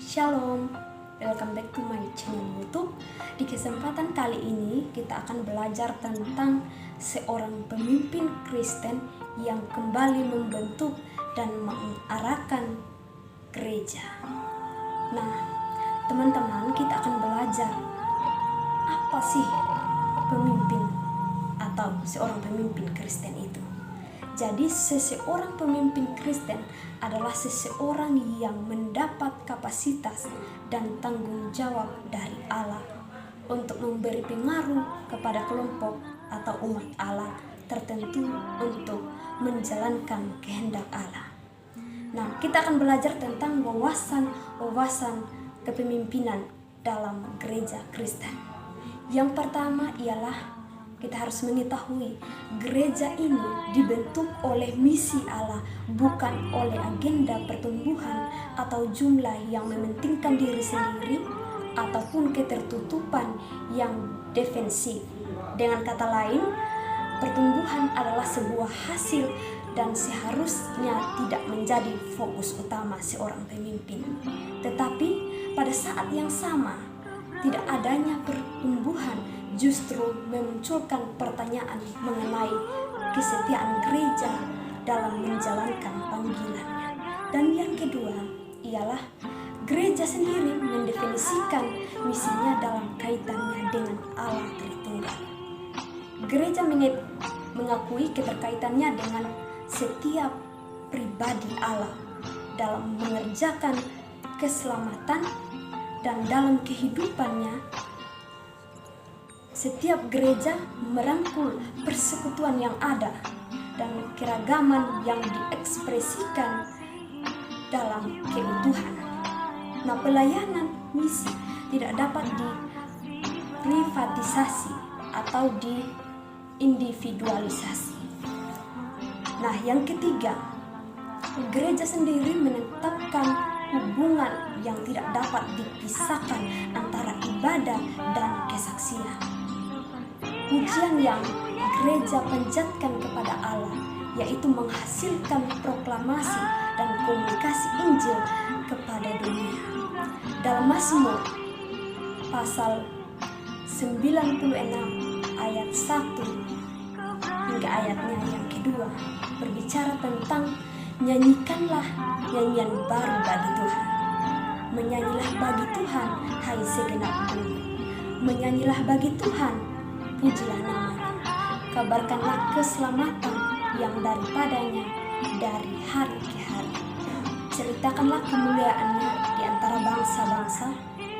Shalom, welcome back to my channel YouTube. Di kesempatan kali ini kita akan belajar tentang seorang pemimpin Kristen yang kembali membentuk dan mengarahkan gereja. Nah, teman-teman, kita akan belajar apa sih pemimpin atau seorang pemimpin Kristen itu. Jadi seseorang pemimpin Kristen adalah seseorang yang mendapat kapasitas dan tanggung jawab dari Allah untuk memberi pengaruh kepada kelompok atau umat Allah tertentu untuk menjalankan kehendak Allah. Nah, kita akan belajar tentang wawasan kepemimpinan dalam gereja Kristen. Yang pertama ialah kita harus mengetahui gereja ini dibentuk oleh misi Allah, bukan oleh agenda pertumbuhan atau jumlah yang mementingkan diri sendiri ataupun ketertutupan yang defensif. Dengan kata lain, pertumbuhan adalah sebuah hasil dan seharusnya tidak menjadi fokus utama seorang pemimpin. Tetapi pada saat yang sama, tidak adanya pertumbuhan justru memunculkan pertanyaan mengenai kesetiaan gereja dalam menjalankan panggilannya. Dan yang kedua ialah gereja sendiri mendefinisikan misinya dalam kaitannya dengan Allah Tritunggal. Gereja mengakui keterkaitannya dengan setiap pribadi Allah dalam mengerjakan keselamatan dan dalam kehidupannya. Setiap gereja merangkul persekutuan yang ada dan keragaman yang diekspresikan dalam keutuhan. Nah, pelayanan misi tidak dapat diprivatisasi atau diindividualisasi. Nah, yang ketiga, gereja sendiri menetapkan hubungan yang tidak dapat dipisahkan antara ibadah dan kesaksian. Pujian yang gereja panjatkan kepada Allah yaitu menghasilkan proklamasi dan komunikasi Injil kepada dunia. Dalam Mazmur pasal 96 ayat 1 hingga ayatnya yang kedua berbicara tentang nyanyikanlah nyanyian baru bagi Tuhan. Menyanyilah bagi Tuhan, hai segenap bumi. Menyanyilah bagi Tuhan, pujilah namanya. Kabarkanlah keselamatan yang daripadanya dari hari ke hari. Ceritakanlah kemuliaannya di antara bangsa-bangsa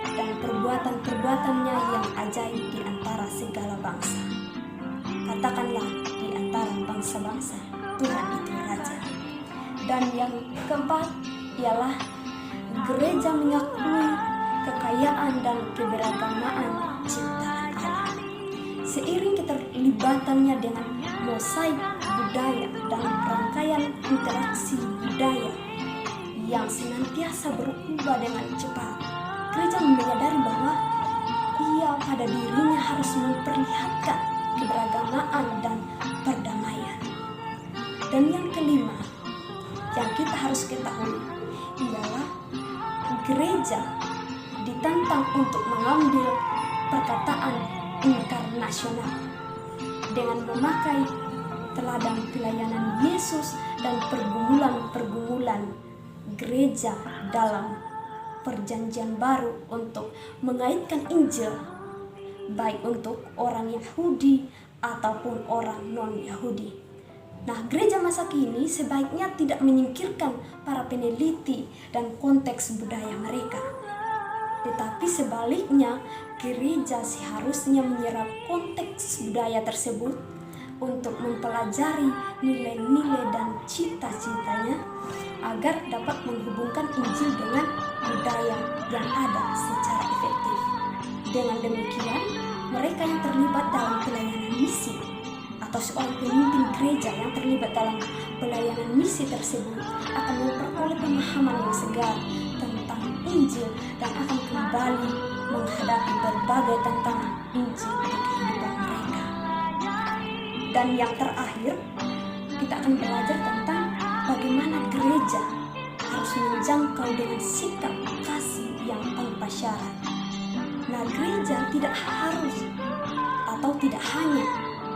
dan perbuatan-perbuatannya yang ajaib di antara segala bangsa. Katakanlah di antara bangsa-bangsa, Tuhan itu Raja. Dan yang keempat ialah gereja mengakui kekayaan dan keberagaman ciptaan Allah. Seiring keterlibatannya dengan mosaik budaya dan rangkaian interaksi budaya yang senantiasa berubah dengan cepat, gereja menyadari bahwa ia pada dirinya harus memperlihatkan keberagaman dan perdamaian. Dan yang kelima, yang kita harus ketahui ialah gereja ditantang untuk mengambil perkataan inkarnasional dengan memakai teladan pelayanan Yesus dan pergumulan gereja dalam perjanjian baru untuk mengaitkan Injil baik untuk orang Yahudi ataupun orang non-Yahudi. Nah, gereja masa kini sebaiknya tidak menyingkirkan para peneliti dan konteks budaya mereka. Tetapi sebaliknya, gereja seharusnya menyerap konteks budaya tersebut untuk mempelajari nilai-nilai dan cita-citanya agar dapat menghubungkan Injil dengan budaya yang ada secara efektif. Dengan demikian, mereka yang terlibat dalam pelayanan misi atau seorang pemimpin gereja yang terlibat dalam pelayanan misi tersebut akan memperoleh pemahaman yang segar tentang Injil dan akan kembali menghadapi berbagai tantangan Injil di kehidupan mereka. Dan yang terakhir, kita akan belajar tentang bagaimana gereja harus menjangkau dengan sikap kasih yang tanpa syarat. Nah, gereja tidak harus atau tidak hanya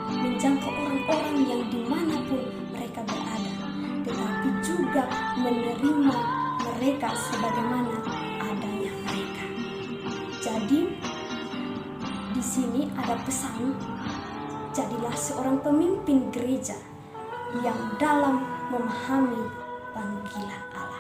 menjangkau orang-orang yang dimanapun mereka berada, tetapi juga menerima mereka sebagaimana adanya mereka. Jadi di sini ada pesan, jadilah seorang pemimpin gereja yang dalam memahami panggilan Allah.